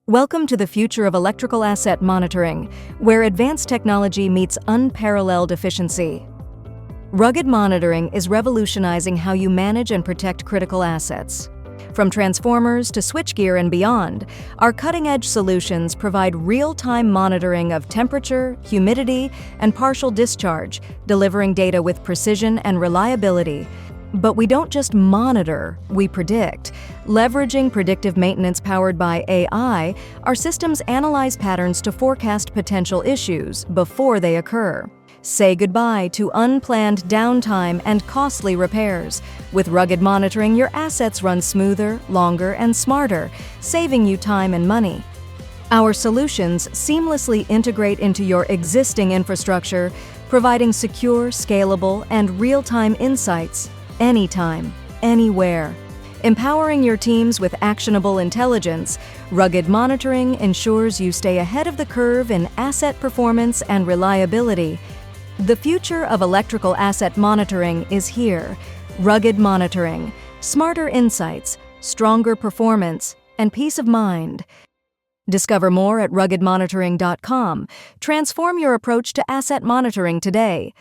Welcome to the future of electrical asset monitoring, where advanced technology meets unparalleled efficiency. Rugged monitoring is revolutionizing how you manage and protect critical assets. From transformers to switchgear and beyond, our cutting-edge solutions provide real-time monitoring of temperature, humidity, and partial discharge, delivering data with precision and reliability. But we don't just monitor, we predict. Leveraging predictive maintenance powered by AI, our systems analyze patterns to forecast potential issues before they occur. Say goodbye to unplanned downtime and costly repairs. With rugged monitoring, your assets run smoother, longer, and smarter, saving you time and money. Our solutions seamlessly integrate into your existing infrastructure, providing secure, scalable, and real-time insights anytime, anywhere. Empowering your teams with actionable intelligence, rugged monitoring ensures you stay ahead of the curve in asset performance and reliability. The future of electrical asset monitoring is here. Rugged monitoring, smarter insights, stronger performance, and peace of mind. Discover more at ruggedmonitoring.com. Transform your approach to asset monitoring today.